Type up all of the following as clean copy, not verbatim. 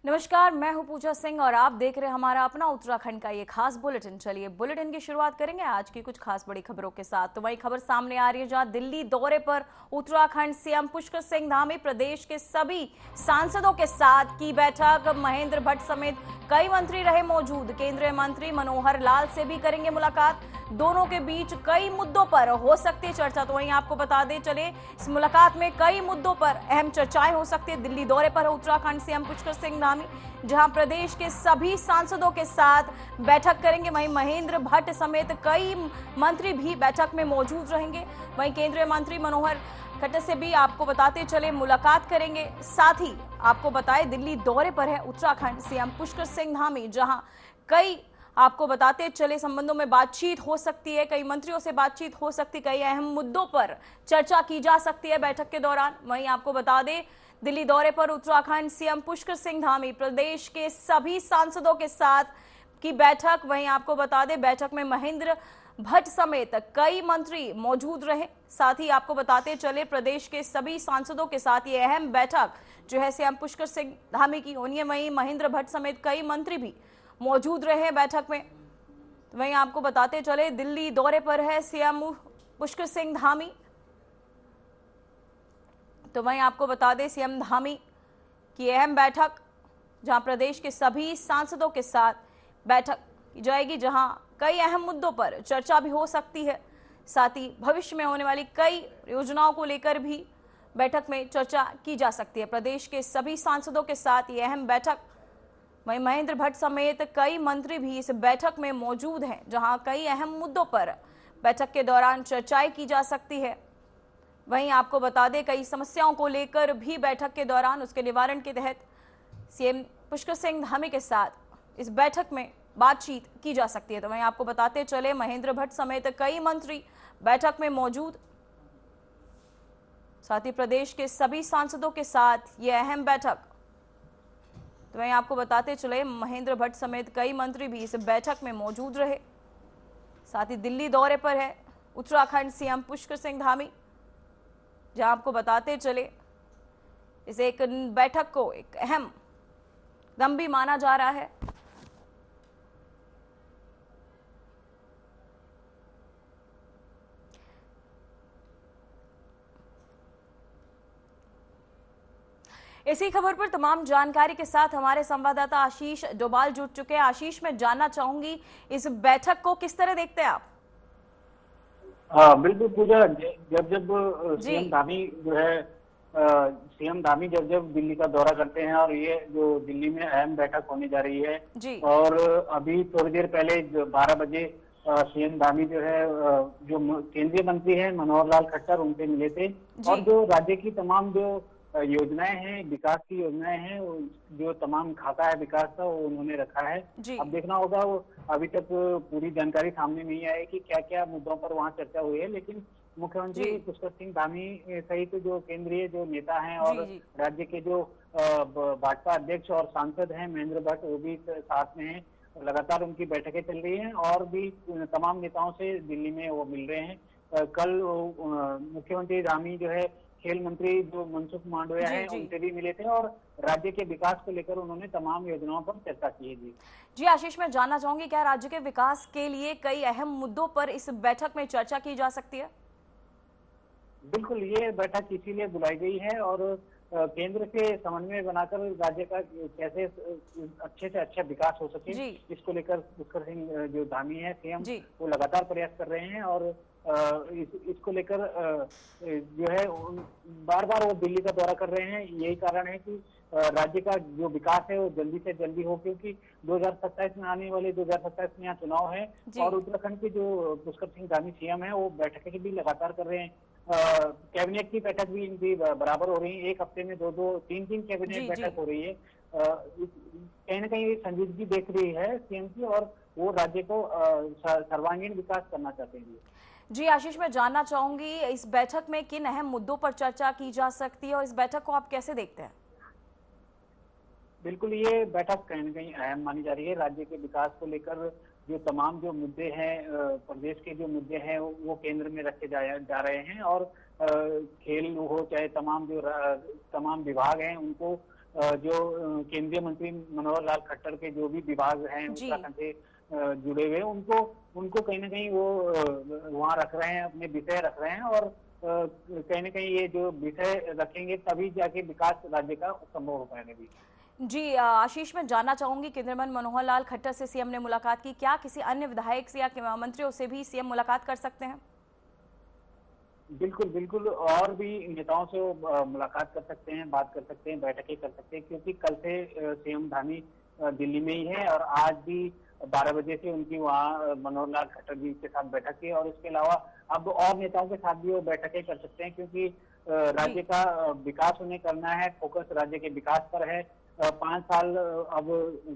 नमस्कार, मैं हूं पूजा सिंह और आप देख रहे हैं हमारा अपना उत्तराखंड का ये खास बुलेटिन। चलिए बुलेटिन की शुरुआत करेंगे आज की कुछ खास बड़ी खबरों के साथ। तो वही खबर सामने आ रही है जहां दिल्ली दौरे पर उत्तराखंड सीएम पुष्कर सिंह धामी प्रदेश के सभी सांसदों के साथ की बैठक। महेंद्र भट्ट समेत कई मंत्री रहे मौजूद। केंद्रीय मंत्री मनोहर लाल से भी करेंगे मुलाकात। दोनों के बीच कई मुद्दों पर हो सकती है चर्चा। तो वहीं आपको बता दें चले इस मुलाकात में कई मुद्दों पर अहम चर्चाएं हो सकती है। दिल्ली दौरे पर उत्तराखंड सीएम पुष्कर सिंह धामी जहां प्रदेश के सभी सांसदों के साथ बैठक करेंगे। वहीं महेंद्र भट्ट समेत कई मंत्री भी बैठक में मौजूद रहेंगे। वहीं केंद्रीय मंत्री मनोहर खट्टर से भी आपको बताते चले मुलाकात करेंगे। साथ ही आपको बताएं दिल्ली दौरे पर है उत्तराखंड सीएम पुष्कर सिंह धामी जहां कई आपको बताते चले संबंधों में बातचीत हो सकती है। कई मंत्रियों से बातचीत हो सकती है। कई अहम मुद्दों पर चर्चा की जा सकती है बैठक के दौरान। वहीं आपको बता दें दिल्ली दौरे पर उत्तराखंड सीएम पुष्कर सिंह धामी प्रदेश के सभी सांसदों के साथ की बैठक। वहीं आपको बता दें बैठक में महेंद्र भट्ट समेत कई मंत्री मौजूद रहे। साथ ही आपको बताते चले प्रदेश के सभी सांसदों के साथ ये अहम बैठक जो है सीएम पुष्कर सिंह धामी की होनी है। वहीं महेंद्र भट्ट समेत कई मंत्री भी मौजूद रहे बैठक में। वहीं आपको बताते चले दिल्ली दौरे पर है सीएम पुष्कर सिंह धामी। तो वहीं आपको बता दें सीएम धामी की अहम बैठक जहां प्रदेश के सभी सांसदों के साथ बैठक की जाएगी, जहां कई अहम मुद्दों पर चर्चा भी हो सकती है। साथ ही भविष्य में होने वाली कई योजनाओं को लेकर भी बैठक में चर्चा की जा सकती है। प्रदेश के सभी सांसदों के साथ ये अहम बैठक। वहीं महेंद्र भट्ट समेत कई मंत्री भी इस बैठक में मौजूद हैं, जहां कई अहम मुद्दों पर बैठक के दौरान चर्चाएं की जा सकती है। वहीं आपको बता दें कई समस्याओं को लेकर भी बैठक के दौरान उसके निवारण के तहत सीएम पुष्कर सिंह धामी के साथ इस बैठक में बातचीत की जा सकती है। तो वहीं आपको बताते चले महेंद्र भट्ट समेत कई मंत्री बैठक में मौजूद। साथ ही प्रदेश के सभी सांसदों के साथ ये अहम बैठक। तो वहीं आपको बताते चले महेंद्र भट्ट समेत कई मंत्री भी इस बैठक में मौजूद रहे। साथ ही दिल्ली दौरे पर है उत्तराखंड सीएम पुष्कर सिंह धामी जहां आपको बताते चले इस एक बैठक को एक अहम दम भी माना जा रहा है। इसी खबर पर तमाम जानकारी के साथ हमारे संवाददाता आशीष डोभाल जुड़ चुके हैं। आशीष, मैं जानना चाहूंगी इस बैठक को किस तरह देखते हैं आप? हाँ बिल्कुल पूजा, जब जब सीएम धामी जो है सीएम धामी जब जब दिल्ली का दौरा करते हैं और ये जो दिल्ली में अहम बैठक होने जा रही है जी। और अभी थोड़ी देर पहले 12 बजे सीएम धामी जो है जो केंद्रीय मंत्री हैं मनोहर लाल खट्टर उनसे मिले थे और जो राज्य की तमाम जो योजनाएं हैं, विकास की योजनाएं हैं, जो तमाम खाता है विकास का वो उन्होंने रखा है। अब देखना होगा, वो अभी तक पूरी जानकारी सामने नहीं आई कि क्या क्या मुद्दों पर वहाँ चर्चा हुई है, लेकिन मुख्यमंत्री पुष्कर सिंह धामी सहित जो केंद्रीय जो नेता हैं और राज्य के जो भाजपा अध्यक्ष और सांसद हैं महेंद्र भट्ट, वो भी साथ में हैं। लगातार उनकी बैठकें चल रही हैं और भी तमाम नेताओं से दिल्ली में वो मिल रहे हैं। कल मुख्यमंत्री धामी जो है खेल मंत्री जो मनसुख मांडविया हैं उनसे भी मिले थे और राज्य के विकास को लेकर उन्होंने तमाम योजनाओं पर चर्चा की है। जी आशीष, मैं जानना चाहूंगी क्या राज्य के विकास के लिए कई अहम मुद्दों पर इस बैठक में चर्चा की जा सकती है? बिल्कुल, ये बैठक इसीलिए बुलाई गई है और केंद्र से समन्वय बनाकर राज्य का कैसे अच्छे से अच्छा विकास हो सके इसको लेकर पुष्कर सिंह जो धामी है सीएम वो लगातार प्रयास कर रहे हैं और इसको लेकर जो है बार बार वो दिल्ली का दौरा कर रहे हैं। यही कारण है कि राज्य का जो विकास है वो जल्दी से जल्दी हो, क्योंकि 2027 में आने वाले 2027 में यहाँ चुनाव है और उत्तराखंड के जो पुष्कर सिंह धामी सीएम है वो बैठकें भी लगातार कर रहे हैं। कैबिनेट की बैठक भी इनकी बराबर हो रही है, एक हफ्ते में 2-3 कैबिनेट बैठक हो रही है। कहीं ना कहीं संजीदगी देख रही है सीएम की और वो राज्य को सर्वांगीण विकास करना चाहते हैं। जी आशीष, मैं जानना चाहूंगी इस बैठक में किन अहम मुद्दों पर चर्चा की जा सकती है और इस बैठक को आप कैसे देखते हैं? बिल्कुल, ये बैठक कहीं ना कहीं अहम मानी जा रही है। राज्य के विकास को लेकर जो तमाम जो मुद्दे हैं, प्रदेश के जो मुद्दे हैं वो केंद्र में रखे जा रहे हैं और खेल हो चाहे तमाम विभाग हैं उनको जो केंद्रीय मंत्री मनोहर लाल खट्टर के जो भी विभाग हैं जी उत्तराखंड से जुड़े हुए, उनको उनको कहीं ना कहीं वो वहाँ रख रहे हैं, अपने विषय रख रहे हैं, और कहीं ना कहीं ये जो विषय रखेंगे तभी जाके विकास राज्य का संभव हो पाएगा भी। जी आशीष, मैं जानना चाहूंगी, केंद्रीय मंत्री मनोहर लाल खट्टर से सीएम ने मुलाकात की, क्या किसी अन्य विधायक से या मंत्रियों से भी सीएम मुलाकात कर सकते हैं? बिल्कुल बिल्कुल, और भी नेताओं से वो मुलाकात कर सकते हैं, बात कर सकते हैं, बैठकें कर सकते हैं, क्योंकि कल से सीएम धामी दिल्ली में ही है, और आज भी 12 बजे से उनकी वहाँ मनोहर लाल खट्टर जी के साथ बैठक है। और इसके अलावा अब और नेताओं के साथ भी वो बैठकें कर सकते हैं, क्योंकि राज्य जी का विकास उन्हें करना है, फोकस राज्य के विकास पर है। 5 साल अब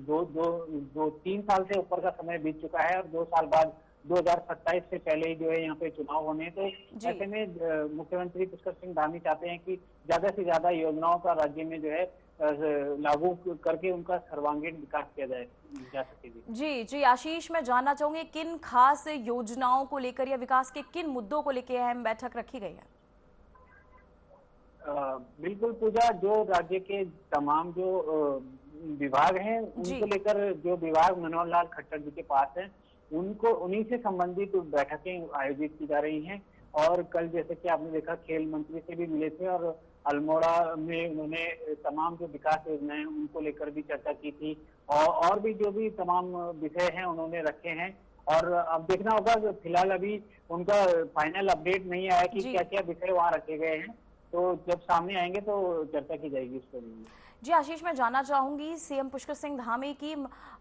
दो दो दो 3 साल से ऊपर का समय बीत चुका है, और 2 साल बाद 2027 से पहले ही जो है यहाँ पे चुनाव होने हैं। तो जी ऐसे में मुख्यमंत्री पुष्कर सिंह धामी चाहते हैं कि ज्यादा से ज्यादा योजनाओं का राज्य में जो है लागू करके उनका सर्वांगीण विकास किया जा सके। जी जी आशीष, मैं जानना चाहूंगी, किन खास योजनाओं को लेकर या विकास के किन मुद्दों को लेकर अहम बैठक रखी गई है? बिल्कुल पूजा, जो राज्य के तमाम जो विभाग हैं जी उनको लेकर, जो विभाग मनोहर लाल खट्टर जी के पास है, उनको उन्हीं से संबंधित बैठकें आयोजित की जा रही हैं। और कल जैसे कि आपने देखा, खेल मंत्री से भी मिले थे, और अल्मोड़ा में उन्होंने तमाम जो विकास योजनाएं उनको लेकर भी चर्चा की थी, और भी जो भी तमाम विषय हैं उन्होंने रखे हैं। और अब देखना होगा कि फिलहाल अभी उनका फाइनल अपडेट नहीं आया कि जी क्या क्या विषय वहाँ रखे गए हैं, तो जब सामने आएंगे तो चर्चा की जाएगी इस पर भी। जी आशीष, मैं जानना चाहूंगी, सीएम पुष्कर सिंह धामी की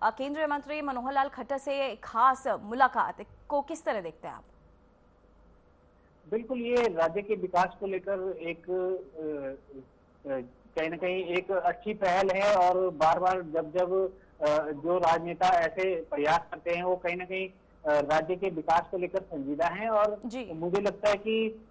केंद्रीय मंत्री मनोहर लाल खट्टर से खास मुलाकात को किस तरह देखते हैं आप? बिल्कुल, ये राज्य के विकास को लेकर एक कहीं ना कहीं एक अच्छी पहल है, और बार बार जब जब जो राजनेता ऐसे प्रयास करते हैं, वो कहीं ना कहीं राज्य के विकास को लेकर संजीदा हैं। और जी मुझे लगता है कि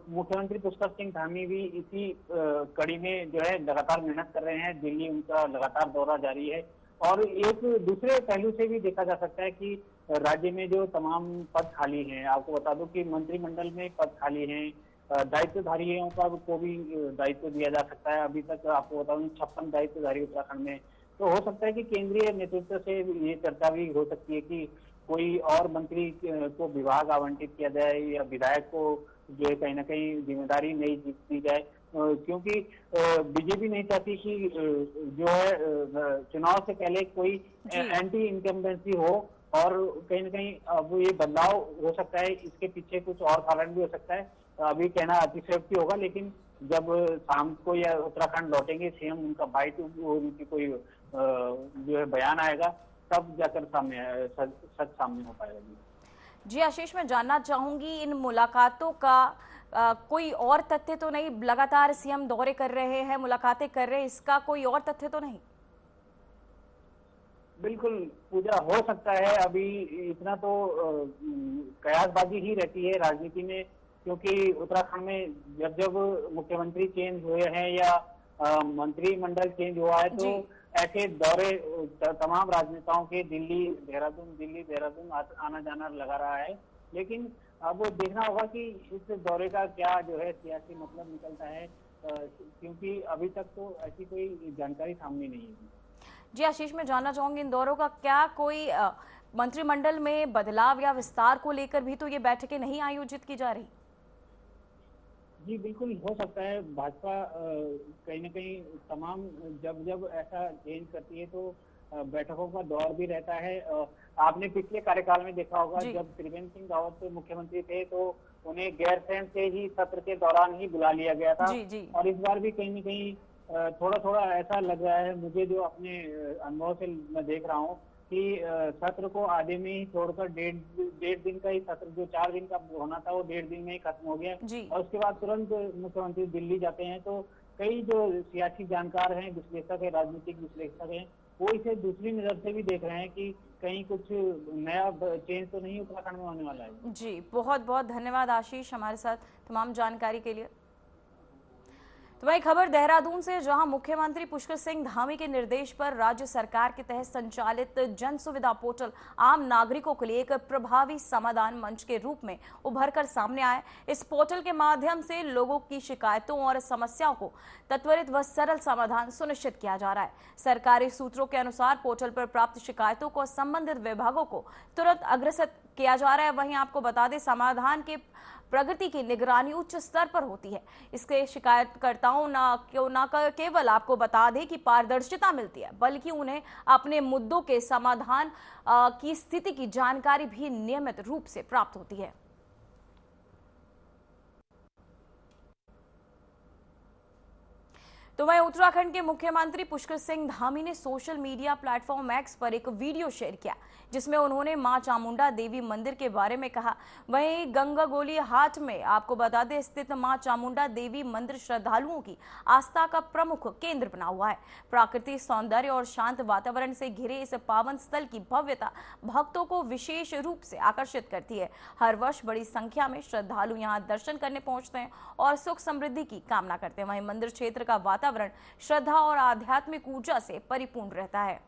मुख्यमंत्री पुष्कर सिंह धामी भी इसी कड़ी में जो है लगातार मेहनत कर रहे हैं। दिल्ली उनका लगातार दौरा जारी है, और एक दूसरे पहलू से भी देखा जा सकता है कि राज्य में जो तमाम पद खाली हैं, आपको बता दूं कि मंत्रिमंडल में पद खाली हैं, दायित्वधारियों का को भी दायित्व दिया जा सकता है। अभी तक आपको बता दूं 56 दायित्वधारी उत्तराखंड में। तो हो सकता है कि केंद्रीय नेतृत्व से ये चर्चा भी हो सकती है कि कोई और मंत्री को विभाग आवंटित किया जाए, या विधायक को जो है कहीं ना कहीं जिम्मेदारी नहीं दी जाए, क्योंकि बीजेपी नहीं चाहती कि जो है चुनाव से पहले कोई एंटी इनकम्बेंसी हो, और कहीं ना कहीं अब ये बदलाव हो सकता है। इसके पीछे कुछ और कारण भी हो सकता है, अभी कहना अतिशयोक्ति होगा, लेकिन जब शाम को या उत्तराखंड लौटेंगे सीएम, उनका बाइट, उनकी कोई जो है बयान आएगा, तब जाकर सच सामने हो पाएगा। जी आशीष, मैं जानना चाहूंगी, इन मुलाकातों का कोई और तथ्य तो नहीं? लगातार सीएम दौरे कर रहे हैं, मुलाकातें कर रहे हैं, इसका कोई और तथ्य तो नहीं? बिल्कुल पूजा, हो सकता है अभी इतना तो कयासबाजी ही रहती है राजनीति में, क्योंकि उत्तराखंड में जब जब मुख्यमंत्री चेंज हुए हैं या मंत्रिमंडल चेंज हुआ है, तो ऐसे दौरे तमाम राजनेताओं के दिल्ली देहरादून आना जाना लगा रहा है। लेकिन अब देखना होगा कि इस दौरे का क्या जो है सियासी मतलब निकलता है, क्योंकि अभी तक तो ऐसी कोई जानकारी सामने नहीं है। जी आशीष, मैं जानना चाहूंगी, इन दौरों का क्या कोई मंत्रिमंडल में बदलाव या विस्तार को लेकर भी तो ये बैठकें नहीं आयोजित की जा रही? जी बिल्कुल, हो सकता है। भाजपा कहीं ना कहीं तमाम जब जब ऐसा चेंज करती है तो बैठकों का दौर भी रहता है। आपने पिछले कार्यकाल में देखा होगा, जब त्रिवेंद्र सिंह रावत मुख्यमंत्री थे तो उन्हें गैरसैंण से ही सत्र के दौरान ही बुला लिया गया था। और इस बार भी कहीं ना कहीं थोड़ा थोड़ा ऐसा लग रहा है मुझे, जो अपने अनुभव से मैं देख रहा हूँ, कि सत्र को आधे में ही छोड़कर डेढ़ दिन का ही सत्र, जो 4 दिन का होना था, वो 1.5 दिन में ही खत्म हो गया। और उसके बाद तुरंत मुख्यमंत्री दिल्ली जाते हैं। तो कई जो सियासी जानकार हैं, विश्लेषक है, राजनीतिक विश्लेषक हैं, वो इसे दूसरी नजर से भी देख रहे हैं कि कहीं कुछ नया चेंज तो नहीं उत्तराखंड में होने वाला है। जी बहुत बहुत धन्यवाद आशीष, हमारे साथ तमाम जानकारी के लिए। तो वही खबर देहरादून से, जहां मुख्यमंत्री पुष्कर सिंह धामी के निर्देश पर राज्य सरकार के तहत संचालित जन सुविधा पोर्टल आम नागरिकों के लिए एक प्रभावी समाधान मंच के रूप में उभरकर सामने आया। इस पोर्टल के माध्यम से लोगों की शिकायतों और समस्याओं को त्वरित व सरल समाधान सुनिश्चित किया जा रहा है। सरकारी सूत्रों के अनुसार पोर्टल पर प्राप्त शिकायतों को संबंधित विभागों को तुरंत अग्रसर किया जा रहा है। वहीं आपको बता दें, समाधान के प्रगति की निगरानी उच्च स्तर पर होती है। इसके शिकायतकर्ताओं न केवल आपको बता दें कि पारदर्शिता मिलती है, बल्कि उन्हें अपने मुद्दों के समाधान की स्थिति की जानकारी भी नियमित रूप से प्राप्त होती है। तो वहीं उत्तराखंड के मुख्यमंत्री पुष्कर सिंह धामी ने सोशल मीडिया प्लेटफॉर्म एक्स पर एक वीडियो शेयर किया, जिसमें उन्होंने मां चामुंडा देवी मंदिर के बारे में कहा। वहीं गंगागोली हाट में आपको बता दें स्थित मां चामुंडा देवी मंदिर श्रद्धालुओं की आस्था का प्रमुख केंद्र बना हुआ है। प्राकृतिक सौंदर्य और शांत वातावरण से घिरे इस पावन स्थल की भव्यता भक्तों को विशेष रूप से आकर्षित करती है। हर वर्ष बड़ी संख्या में श्रद्धालु यहां दर्शन करने पहुंचते हैं और सुख समृद्धि की कामना करते हैं। वहीं मंदिर क्षेत्र का वातावरण श्रद्धा और आध्यात्मिक ऊर्जा से परिपूर्ण रहता है।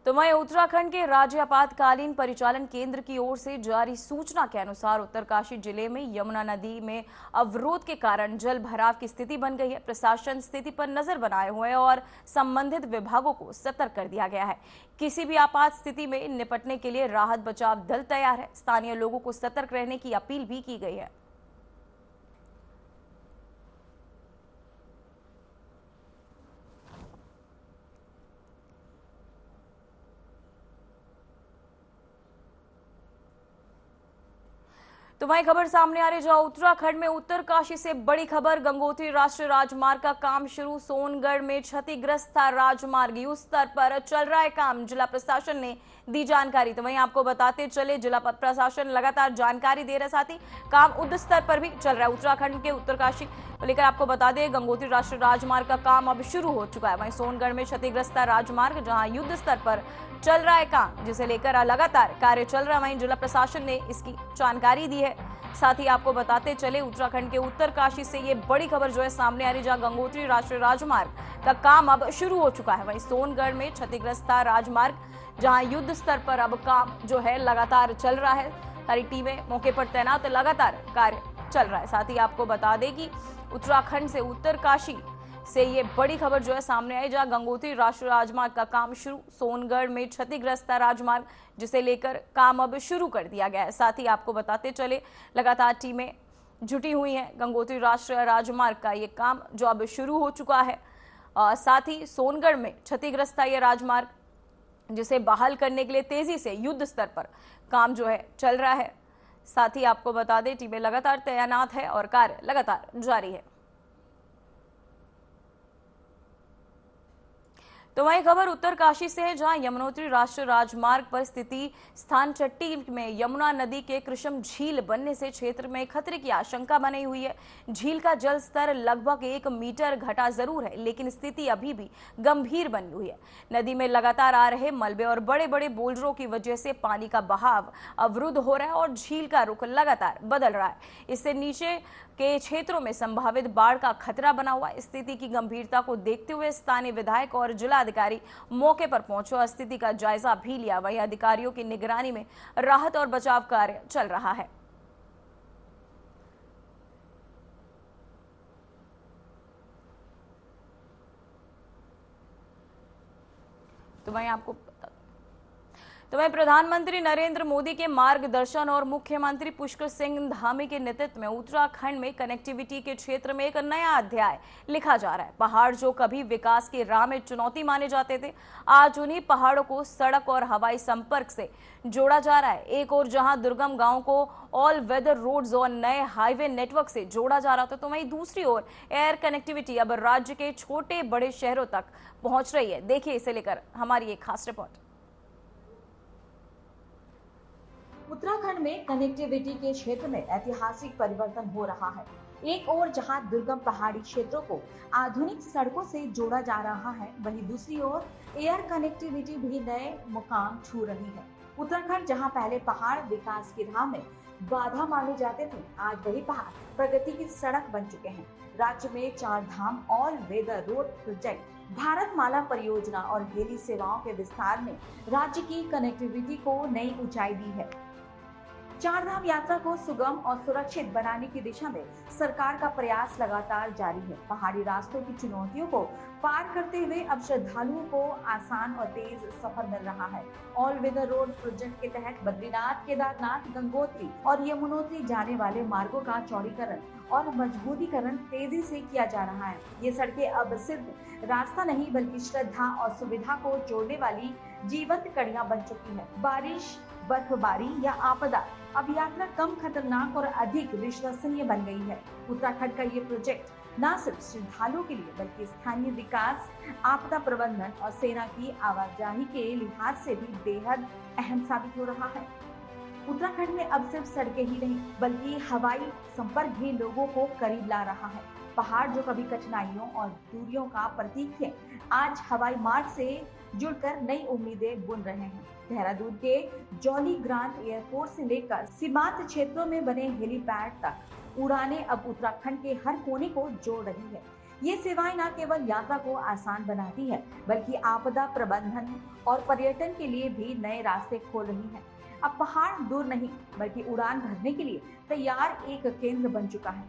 तो वहीं उत्तराखंड के राज्य आपातकालीन परिचालन केंद्र की ओर से जारी सूचना के अनुसार उत्तरकाशी जिले में यमुना नदी में अवरोध के कारण जल भराव की स्थिति बन गई है। प्रशासन स्थिति पर नजर बनाए हुए है और संबंधित विभागों को सतर्क कर दिया गया है। किसी भी आपात स्थिति में निपटने के लिए राहत बचाव दल तैयार है। स्थानीय लोगों को सतर्क रहने की अपील भी की गई है। तो वही खबर सामने आ रही, जहां उत्तराखंड में उत्तरकाशी से बड़ी खबर। गंगोत्री राष्ट्रीय राजमार्ग का काम शुरू। सोनगढ़ में क्षतिग्रस्त था राजमार्ग, युद्ध स्तर पर चल रहा है काम, जिला प्रशासन ने दी जानकारी। तो वहीं आपको बताते चले, जिला प्रशासन लगातार जानकारी दे रहा है, साथ ही काम युद्ध स्तर पर भी चल रहा है। उत्तराखंड के उत्तरकाशी को लेकर आपको बता दें, गंगोत्री राष्ट्रीय राजमार्ग का काम अब शुरू हो चुका है। वहीं सोनगढ़ में क्षतिग्रस्त था राजमार्ग, जहां युद्ध स्तर पर चल रहा है काम, जिसे लेकर लगातार कार्य चल रहा है। वहीं जिला प्रशासन ने इसकी जानकारी दी है। साथ ही आपको बताते चले, उत्तराखंड के उत्तरकाशी से ये बड़ी खबर जो है सामने आ रही, जहां गंगोत्री राष्ट्रीय राजमार्ग का काम अब शुरू हो चुका है। वहीं सोनगढ़ में क्षतिग्रस्त था राजमार्ग, जहां युद्ध स्तर पर अब काम जो है लगातार चल रहा है। सारी टीमें मौके पर तैनात, लगातार कार्य चल रहा है। साथ ही आपको बता दें कि उत्तराखंड से उत्तरकाशी से ये बड़ी खबर जो है सामने आई, जहां गंगोत्री राष्ट्रीय राजमार्ग का काम शुरू। सोनगढ़ में क्षतिग्रस्त राजमार्ग, जिसे लेकर काम अब शुरू कर दिया गया है। साथ ही आपको बताते चले, लगातार टीमें जुटी हुई हैं। गंगोत्री राष्ट्रीय राजमार्ग का ये काम जो अब शुरू हो चुका है। साथ ही सोनगढ़ में क्षतिग्रस्त था ये राजमार्ग, जिसे बहाल करने के लिए तेजी से युद्ध स्तर पर काम जो है चल रहा है। साथ ही आपको बता दें, टीमें लगातार तैनात है और कार्य लगातार जारी है। तो वही खबर उत्तरकाशी से है, जहां यमुनोत्री राष्ट्रीय राजमार्ग पर स्थिति स्थान चट्टी में यमुना नदी के कृष्ण झील बनने से क्षेत्र में खतरे की आशंका बनी हुई है। झील का जल स्तर लगभग 1 मीटर घटा जरूर है, लेकिन स्थिति अभी भी गंभीर बनी हुई है। नदी में लगातार आ रहे मलबे और बड़े बड़े बोल्डरों की वजह से पानी का बहाव अवरुद्ध हो रहा है और झील का रुख लगातार बदल रहा है। इससे नीचे के क्षेत्रों में संभावित बाढ़ का खतरा बना हुआ है। स्थिति की गंभीरता को देखते हुए स्थानीय विधायक और जिला अधिकारी मौके पर पहुंचे और स्थिति का जायजा भी लिया। वहीं अधिकारियों की निगरानी में राहत और बचाव कार्य चल रहा है। तो वहीं प्रधानमंत्री नरेंद्र मोदी के मार्गदर्शन और मुख्यमंत्री पुष्कर सिंह धामी के नेतृत्व में उत्तराखंड में कनेक्टिविटी के क्षेत्र में एक नया अध्याय लिखा जा रहा है। पहाड़ जो कभी विकास की राह में चुनौती माने जाते थे, आज उन्हीं पहाड़ों को सड़क और हवाई संपर्क से जोड़ा जा रहा है। एक और जहां दुर्गम गांवों को ऑल वेदर रोड्स और नए हाईवे नेटवर्क से जोड़ा जा रहा था, तो वहीं दूसरी ओर एयर कनेक्टिविटी अब राज्य के छोटे बड़े शहरों तक पहुंच रही है। देखिए इसे लेकर हमारी एक खास रिपोर्ट। उत्तराखंड में कनेक्टिविटी के क्षेत्र में ऐतिहासिक परिवर्तन हो रहा है। एक ओर जहां दुर्गम पहाड़ी क्षेत्रों को आधुनिक सड़कों से जोड़ा जा रहा है, वहीं दूसरी ओर एयर कनेक्टिविटी भी नए मुकाम छू रही है। उत्तराखंड जहां पहले पहाड़ विकास की राह में बाधा माने जाते थे, आज वही पहाड़ प्रगति की सड़क बन चुके हैं। राज्य में 4 Dham all weather road project, Bharatmala परियोजना और हेली सेवाओं के विस्तार ने राज्य की कनेक्टिविटी को नई ऊंचाई दी है। 4 धाम यात्रा को सुगम और सुरक्षित बनाने की दिशा में सरकार का प्रयास लगातार जारी है। पहाड़ी रास्तों की चुनौतियों को पार करते हुए अब श्रद्धालुओं को आसान और तेज सफर मिल रहा है। ऑल वेदर रोड प्रोजेक्ट के तहत बद्रीनाथ, केदारनाथ, गंगोत्री और यमुनोत्री जाने वाले मार्गों का चौड़ीकरण और मजबूतीकरण तेजी से किया जा रहा है। ये सड़कें अब सिर्फ रास्ता नहीं बल्कि श्रद्धा और सुविधा को जोड़ने वाली जीवंत कड़ियां बन चुकी है। बारिश, बर्फबारी या आपदा अब यात्रा कम खतरनाक और अधिक विश्वसनीय बन गई है। उत्तराखंड का ये प्रोजेक्ट न सिर्फ श्रद्धालुओं के लिए बल्कि स्थानीय विकास, आपदा प्रबंधन और सेना की आवाजाही के लिहाज से भी बेहद अहम साबित हो रहा है। उत्तराखंड में अब सिर्फ सड़कें ही नहीं बल्कि हवाई संपर्क भी लोगों को करीब ला रहा है। पहाड़ जो कभी कठिनाइयों और दूरियों का प्रतीक थे, आज हवाई मार्ग से जुड़कर नई उम्मीदें बुन रहे हैं। देहरादून के जॉली ग्रांट एयरपोर्ट से लेकर सीमांत क्षेत्रों में बने हेलीपैड तक उड़ानें अब उत्तराखंड के हर कोने को जोड़ रही है। ये सेवाएं न केवल यात्रा को आसान बनाती है बल्कि आपदा प्रबंधन और पर्यटन के लिए भी नए रास्ते खोल रही है। अब पहाड़ दूर नहीं बल्कि उड़ान भरने के लिए तैयार एक केंद्र बन चुका है।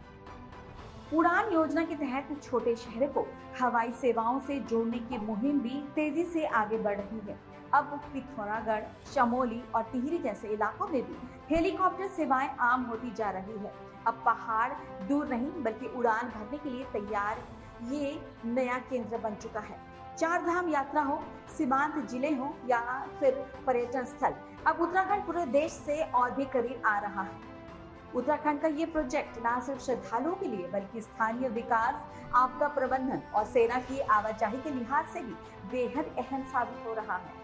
उड़ान योजना के तहत छोटे शहरों को हवाई सेवाओं से जोड़ने की मुहिम भी तेजी से आगे बढ़ रही है। अब पिथौरागढ़, चमोली और टिहरी जैसे इलाकों में भी हेलीकॉप्टर सेवाएं आम होती जा रही है। अब पहाड़ दूर नहीं बल्कि उड़ान भरने के लिए तैयार ये नया केंद्र बन चुका है। 4 धाम यात्रा हो, सीमांत जिले हो या फिर पर्यटन स्थल, अब उत्तराखंड पूरे देश से और भी करीब आ रहा है। उत्तराखंड का ये प्रोजेक्ट न सिर्फ श्रद्धालुओं के लिए बल्कि स्थानीय विकास, आपदा प्रबंधन और सेना की आवाजाही के लिहाज से भी बेहद अहम साबित हो रहा है।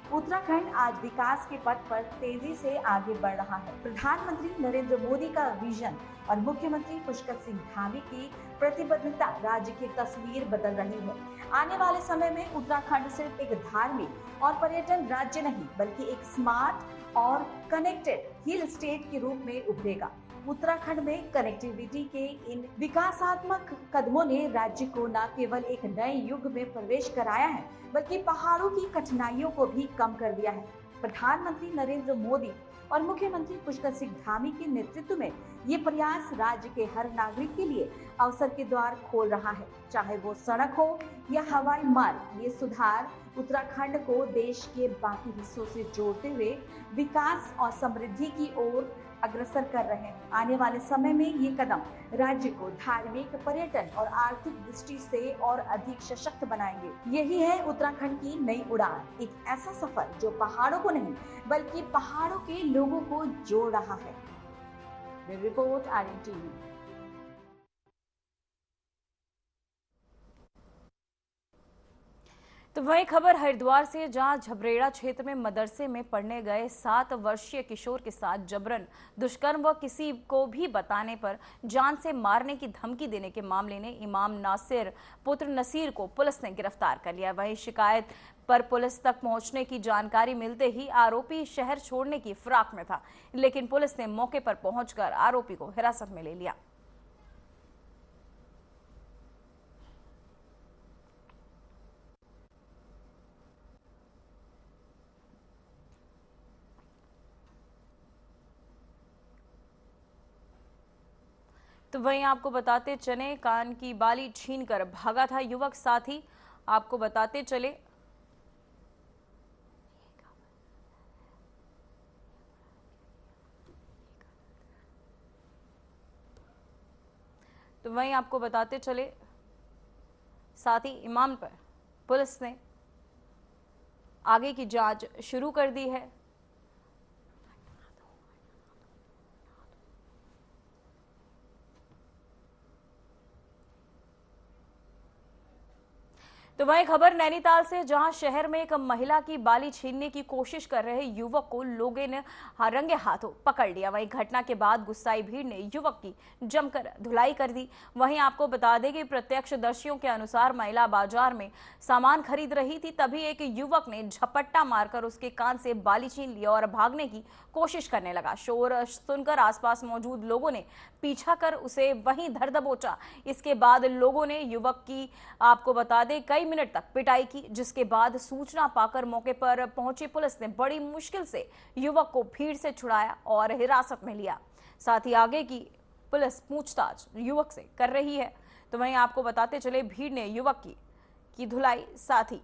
उत्तराखंड आज विकास के पथ पर तेजी से आगे बढ़ रहा है। प्रधानमंत्री नरेंद्र मोदी का विजन और मुख्यमंत्री पुष्कर सिंह धामी की प्रतिबद्धता राज्य की तस्वीर बदल रही है। आने वाले समय में उत्तराखंड सिर्फ एक धार्मिक और पर्यटन राज्य नहीं बल्कि एक स्मार्ट और कनेक्टेड हिल स्टेट के रूप में उभरेगा। उत्तराखंड में कनेक्टिविटी के इन विकासात्मक कदमों ने राज्य को न केवल एक नए युग में प्रवेश कराया है बल्कि पहाड़ों की कठिनाइयों को भी कम कर दिया है। प्रधानमंत्री नरेंद्र मोदी और मुख्यमंत्री पुष्कर सिंह धामी के नेतृत्व में ये प्रयास राज्य के हर नागरिक के लिए अवसर के द्वार खोल रहा है। चाहे वो सड़क हो या हवाई मार्ग, ये सुधार उत्तराखंड को देश के बाकी हिस्सों से जोड़ते हुए विकास और समृद्धि की ओर अग्रसर कर रहे हैं। आने वाले समय में ये कदम राज्य को धार्मिक, पर्यटन और आर्थिक दृष्टि से और अधिक सशक्त बनाएंगे। यही है उत्तराखंड की नई उड़ान, एक ऐसा सफर जो पहाड़ों को नहीं बल्कि पहाड़ों के लोगों को जोड़ रहा है। Report RNTV। तो वही खबर हरिद्वार से, जहां झबरेड़ा क्षेत्र में मदरसे में पढ़ने गए 7 वर्षीय किशोर के साथ जबरन दुष्कर्म व किसी को भी बताने पर जान से मारने की धमकी देने के मामले ने इमाम नासिर पुत्र नसीर को पुलिस ने गिरफ्तार कर लिया। वहीं शिकायत पर पुलिस तक पहुंचने की जानकारी मिलते ही आरोपी शहर छोड़ने की फिराक में था, लेकिन पुलिस ने मौके पर पहुंचकर आरोपी को हिरासत में ले लिया। तो वहीं आपको बताते चले, कान की बाली छीनकर भागा था युवक। साथ ही आपको बताते चले साथ ही इमाम पर पुलिस ने आगे की जांच शुरू कर दी है। तो वहीं खबर नैनीताल से, जहां शहर में एक महिला की बाली छीनने की कोशिश कर रहे युवक को लोगों ने रंगे हाथों पकड़ लिया। वहीं घटना के बाद गुस्साई भीड़ ने युवक की जमकर धुलाई कर दी। वहीं आपको बता दें कि प्रत्यक्षदर्शियों के अनुसार महिला बाजार में सामान खरीद रही थी, तभी एक युवक ने झपट्टा मारकर उसके कान से बाली छीन लिया और भागने की कोशिश करने लगा। शोर सुनकर आसपास मौजूद लोगों ने पीछा कर उसे वहीं धर दबोचा। इसके बाद लोगों ने युवक की, आपको बता दें, कई मिनट तक पिटाई की, जिसके बाद सूचना पाकर मौके पर पहुंची पुलिस ने बड़ी मुश्किल से युवक को भीड़ से छुड़ाया और हिरासत में लिया। साथ ही आगे की पुलिस पूछताछ युवक से कर रही है। तो वहीं आपको बताते चले, भीड़ ने युवक की धुलाई, साथ ही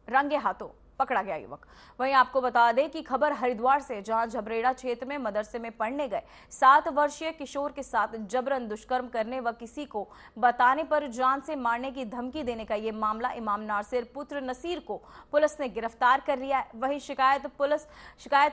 रंगे हाथों पकड़ा गया युवक। वहीं आपको बता दें कि खबर हरिद्वार से, जहां झबरेड़ा क्षेत्र में मदरसे में पढ़ने गए 7 वर्षीय किशोर के साथ जबरन दुष्कर्म करने व किसी को बताने पर जान से मारने की धमकी देने का ये मामला इमाम नासिर पुत्र नसीर को पुलिस ने गिरफ्तार कर लिया है। वहीं शिकायत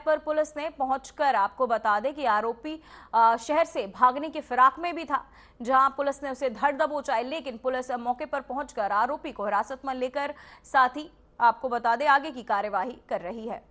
पर पुलिस ने पहुंचकर, आपको बता दें कि आरोपी शहर से भागने की फिराक में भी था, जहां पुलिस ने उसे धर दबोचा, लेकिन पुलिस मौके पर पहुंचकर आरोपी को हिरासत में लेकर, साथ ही आपको बता दें, आगे की कार्यवाही कर रही है।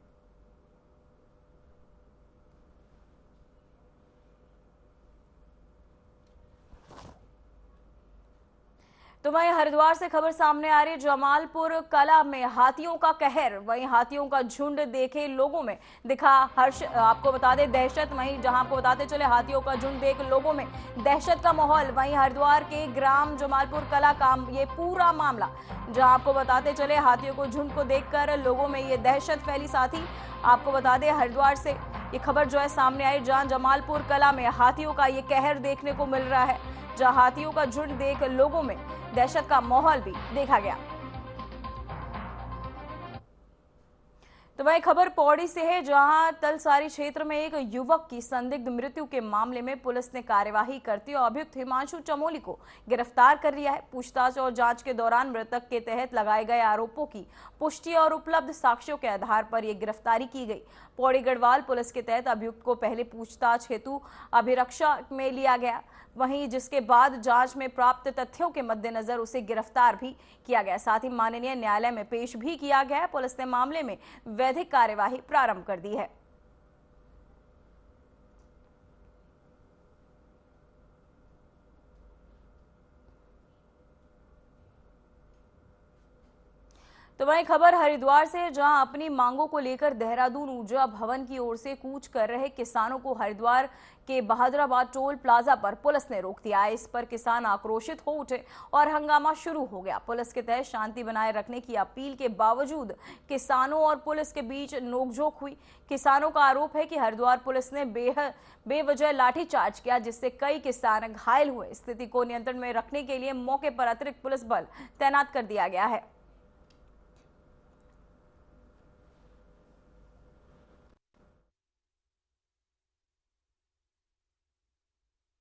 तो वहीं हरिद्वार से खबर सामने आ रही, जमालपुर कला में हाथियों का कहर। वहीं हाथियों का झुंड देखे लोगों में दिखा हर्ष, आपको बता दें दहशत। वहीं जहां आपको बताते चले, हाथियों का झुंड देख लोगों में दहशत का माहौल। वहीं हरिद्वार के ग्राम जमालपुर कला का ये पूरा मामला, जहां आपको बताते चले, हाथियों को झुंड को देखकर लोगों में ये दहशत फैली। साथ ही आपको बता दें, हरिद्वार से ये खबर जो है सामने आई, जहां जमालपुर कला में हाथियों का ये कहर देखने को मिल रहा है, जहां हाथियों का झुंड देख लोगों में दहशत का माहौल भी देखा गया। तो वही खबर पौड़ी से है, जहां तलसारी क्षेत्र में एक युवक की संदिग्ध मृत्यु के मामले में पुलिस ने कार्यवाही करते हुए अभियुक्त हिमांशु चमोली को गिरफ्तार कर लिया है। पूछताछ और जांच के दौरान मृतक के तहत लगाए गए आरोपों की पुष्टि और उपलब्ध साक्ष्यों के आधार पर यह गिरफ्तारी की गई। पौड़ी गढ़वाल पुलिस के तहत अभियुक्त को पहले पूछताछ हेतु अभिरक्षा में लिया गया, वहीं जिसके बाद जांच में प्राप्त तथ्यों के मद्देनजर उसे गिरफ्तार भी किया गया। साथ ही माननीय न्यायालय में पेश भी किया गया है। पुलिस ने मामले में वैधिक कार्यवाही प्रारंभ कर दी है। तो वहीं खबर हरिद्वार से, जहां अपनी मांगों को लेकर देहरादून ऊर्जा भवन की ओर से कूच कर रहे किसानों को हरिद्वार के बहादुराबाद टोल प्लाजा पर पुलिस ने रोक दिया। इस पर किसान आक्रोशित हो उठे और हंगामा शुरू हो गया। पुलिस के तहत शांति बनाए रखने की अपील के बावजूद किसानों और पुलिस के बीच नोकझोंक हुई। किसानों का आरोप है कि हरिद्वार पुलिस ने बेवजह लाठीचार्ज किया, जिससे कई किसान घायल हुए। स्थिति को नियंत्रण में रखने के लिए मौके पर अतिरिक्त पुलिस बल तैनात कर दिया गया है।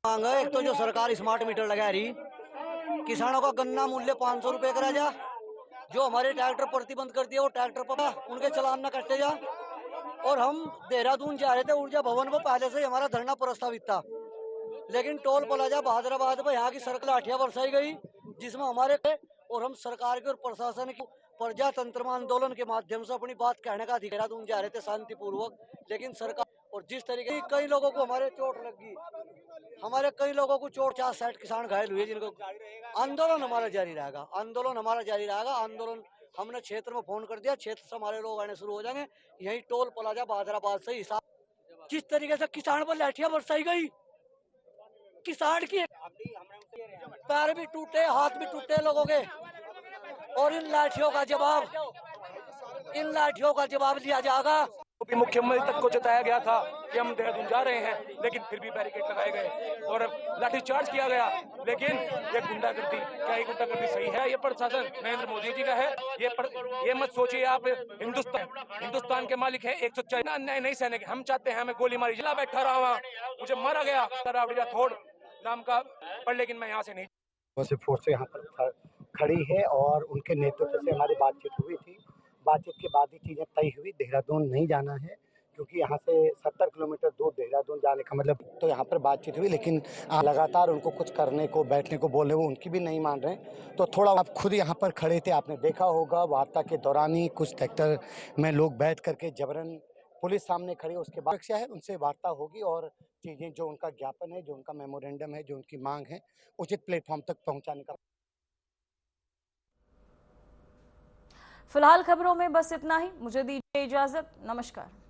मांग है, एक तो जो सरकार स्मार्ट मीटर लगा रही, किसानों का गन्ना मूल्य 500 रुपए करा जा, जो हमारे ट्रैक्टर प्रतिबंध कर दिया वो ट्रैक्टर पर उनके चलान न कटे जा। और हम देहरादून जा रहे थे ऊर्जा भवन पर, पहले से ही हमारा धरना प्रस्तावित था, लेकिन टोल प्लाजा बहादुराबाद पर यहाँ की सरकार लाठियां बरसाई गई, जिसमें हमारे और हम सरकार के और प्रशासन की प्रजातंत्र आंदोलन के माध्यम से अपनी बात कहने का अधिकार। देहरादून जा रहे थे शांतिपूर्वक, लेकिन सरकार और जिस तरीके कई लोगों को हमारे चोट लग गई, हमारे कई लोगों को चोट 60 किसान घायल हुए, जिनको आंदोलन हमारा जारी रहेगा। आंदोलन हमने क्षेत्र में फोन कर दिया, क्षेत्र से हमारे लोग आने शुरू हो जाएंगे। यही टोल प्लाजा बहादुराबाद से हिसाब, जिस तरीके से किसान पर लाठियां बरसाई गई, किसान की पैर भी टूटे, हाथ भी टूटे लोगों के, और इन लाठियों का जवाब लिया जाएगा। मुख्यमंत्री तक को जताया गया था कि हम देहरादून जा रहे हैं, लेकिन फिर भी बैरिकेड लगाए गए और लाठीचार्ज किया गया। लेकिन ये गुंडागर्दी, क्या ये गुंडागर्दी सही है? ये प्रशासन नरेंद्र मोदी जी का है। ये मत सोचिए आप हिंदुस्तान के मालिक है। 104 अन्याय नहीं सहने के। हम चाहते हैं हमें गोली मारी, जिला बैठा रहा वहाँ, मुझे मारा गया थोड़ नाम का, पर लेकिन मैं यहाँ से नहीं। फोर्स यहाँ पर खड़ी है और उनके नेतृत्व से हमारी बातचीत हुई थी। बातचीत के बाद ही चीज़ें तय हुई। देहरादून नहीं जाना है, क्योंकि यहाँ से 70 किलोमीटर दूर देहरादून जाने का मतलब, तो यहाँ पर बातचीत हुई, लेकिन लगातार उनको कुछ करने को बैठने को बोले, वो उनकी भी नहीं मान रहे। तो थोड़ा आप खुद यहाँ पर खड़े थे, आपने देखा होगा वार्ता के दौरान ही कुछ ट्रैक्टर में लोग बैठ करके जबरन पुलिस सामने खड़ी, उसके बाद सुरक्षा है उनसे वार्ता होगी और चीजें जो उनका ज्ञापन है, जो उनका मेमोरेंडम है, जो उनकी मांग है, उचित प्लेटफॉर्म तक पहुंचाने का। फिलहाल खबरों में बस इतना ही। मुझे दीजिए इजाजत। नमस्कार।